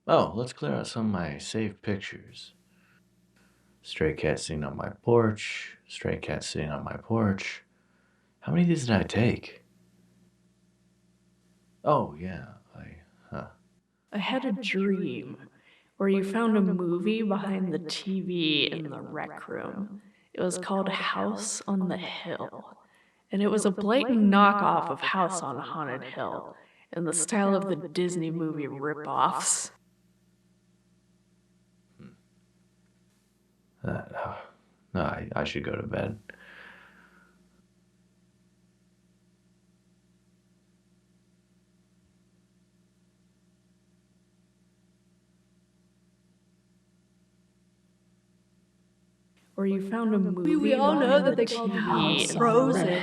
Oh, let's clear out some of my saved pictures. Stray cat sitting on my porch. Stray cat sitting on my porch. How many of these did I take? Oh, yeah. Huh. I had a dream where you found a movie behind the TV in the rec room. It was called House on the Hill, and it was a blatant knockoff of House on Haunted Hill in the style of the Disney movie ripoffs. No, I should go to bed. Where you found a movie We all know that they the call the TV house in Frozen, the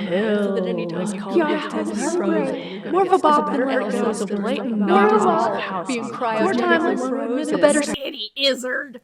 so that Hill. anytime It you was hear called it has to be House Frozen. More of a bop than better It was a blatant More of a knockoff bop. of House Being on cryogenically Haunted Hill. frozen. A better City Izzard.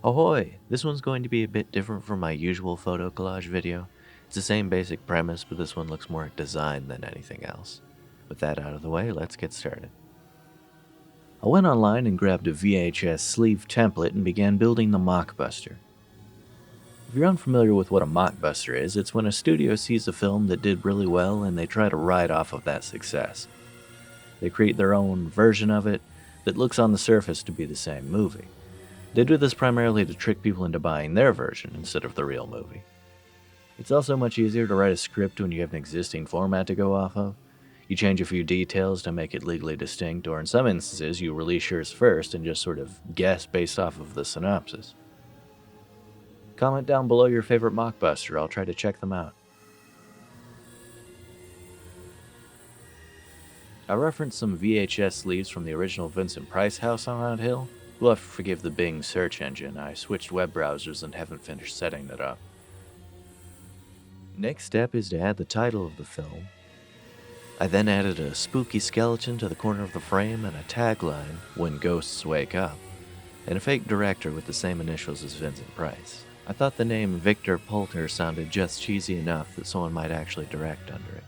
Ahoy! This one's going to be a bit different from my usual photo collage video. It's the same basic premise, but this one looks more design than anything else. With that out of the way, let's get started. I went online and grabbed a VHS sleeve template and began building the Mockbuster. If you're unfamiliar with what a Mockbuster is, it's when a studio sees a film that did really well and they try to ride off of that success. They create their own version of it that looks on the surface to be the same movie. They do this primarily to trick people into buying their version instead of the real movie. It's also much easier to write a script when you have an existing format to go off of. You change a few details to make it legally distinct, or in some instances, you release yours first and just sort of guess based off of the synopsis. Comment down below your favorite Mockbuster, I'll try to check them out. I referenced some VHS sleeves from the original Vincent Price house on Haunted Hill. You'll have to forgive the Bing search engine, I switched web browsers and haven't finished setting it up. Next step is to add the title of the film. I then added a spooky skeleton to the corner of the frame and a tagline, "When Ghosts Wake Up," and a fake director with the same initials as Vincent Price. I thought the name Victor Poulter sounded just cheesy enough that someone might actually direct under it.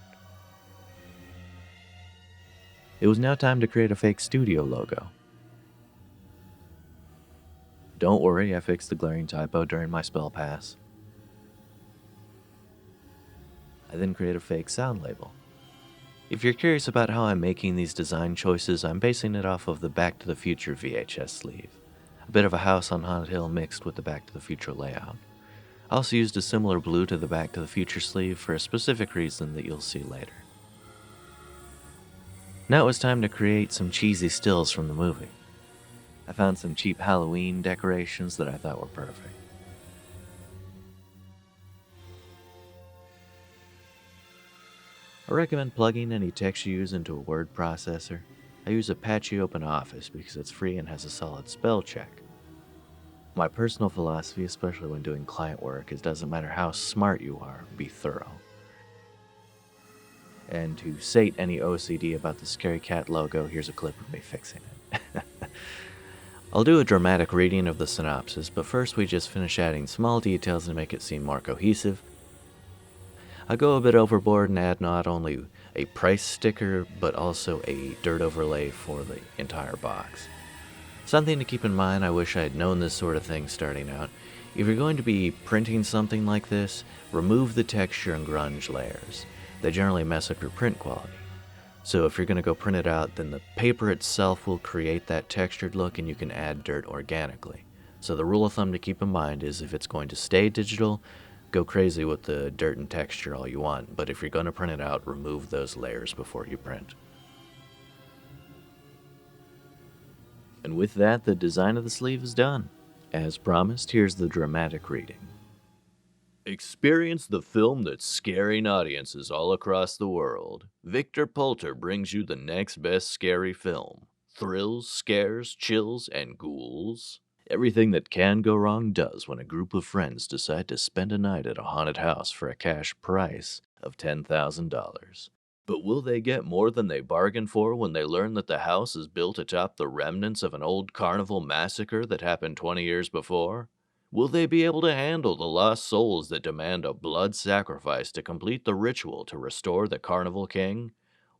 It was now time to create a fake studio logo. Don't worry, I fixed the glaring typo during my spell pass. I then create a fake sound label. If you're curious about how I'm making these design choices, I'm basing it off of the Back to the Future VHS sleeve. A bit of a House on Haunted Hill mixed with the Back to the Future layout. I also used a similar blue to the Back to the Future sleeve for a specific reason that you'll see later. Now it was time to create some cheesy stills from the movie. I found some cheap Halloween decorations that I thought were perfect. I recommend plugging any text you use into a word processor. I use Apache OpenOffice because it's free and has a solid spell check. My personal philosophy, especially when doing client work, is it doesn't matter how smart you are, be thorough. And to sate any OCD about the scary cat logo, here's a clip of me fixing it. I'll do a dramatic reading of the synopsis, but first we just finish adding small details to make it seem more cohesive. I go a bit overboard and add not only a price sticker, but also a dirt overlay for the entire box. Something to keep in mind, I wish I had known this sort of thing starting out. If you're going to be printing something like this, remove the texture and grunge layers. They generally mess up your print quality. So if you're going to go print it out, then the paper itself will create that textured look and you can add dirt organically. So the rule of thumb to keep in mind is if it's going to stay digital, go crazy with the dirt and texture all you want, but if you're going to print it out, remove those layers before you print. And with that, the design of the sleeve is done. As promised, here's the dramatic reading. Experience the film that's scaring audiences all across the world. Victor Poulter brings you the next best scary film. Thrills, scares, chills, and ghouls. Everything that can go wrong does when a group of friends decide to spend a night at a haunted house for a cash price of $10,000. But will they get more than they bargained for when they learn that the house is built atop the remnants of an old carnival massacre that happened 20 years before? Will they be able to handle the lost souls that demand a blood sacrifice to complete the ritual to restore the carnival king?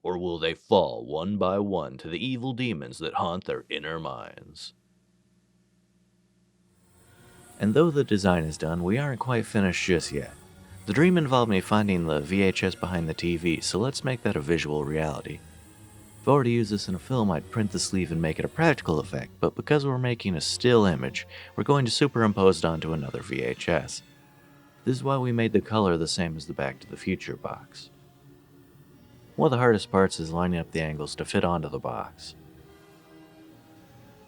Or will they fall one by one to the evil demons that haunt their inner minds? And though the design is done, we aren't quite finished just yet. The dream involved me finding the VHS behind the TV, so let's make that a visual reality. If I were to use this in a film, I'd print the sleeve and make it a practical effect, but because we're making a still image, we're going to superimpose it onto another VHS. This is why we made the color the same as the Back to the Future box. One of the hardest parts is lining up the angles to fit onto the box.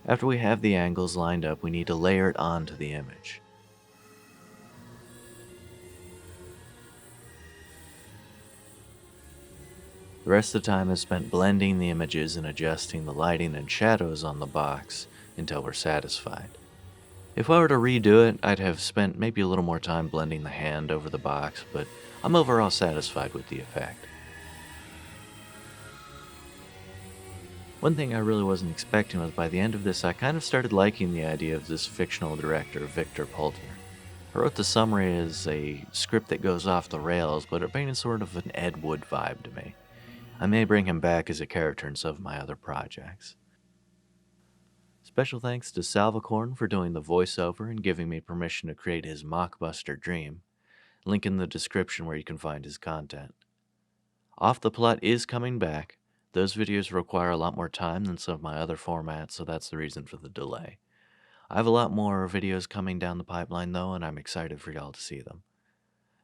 After we have the angles lined up, we need to layer it onto the image. The rest of the time is spent blending the images and adjusting the lighting and shadows on the box until we're satisfied. If I were to redo it, I'd have spent maybe a little more time blending the hand over the box, but I'm overall satisfied with the effect. One thing I really wasn't expecting was by the end of this, I kind of started liking the idea of this fictional director, Victor Poulter. I wrote the summary as a script that goes off the rails, but it painted sort of an Ed Wood vibe to me. I may bring him back as a character in some of my other projects. Special thanks to Salvicorn for doing the voiceover and giving me permission to create his Mockbuster dream. Link in the description where you can find his content. Off the Plot is coming back. Those videos require a lot more time than some of my other formats, so that's the reason for the delay. I have a lot more videos coming down the pipeline though, and I'm excited for y'all to see them.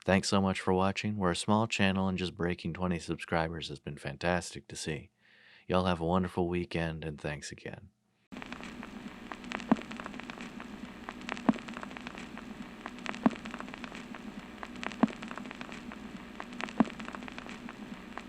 Thanks so much for watching. We're a small channel and just breaking 20 subscribers has been fantastic to see. Y'all have a wonderful weekend, and thanks again.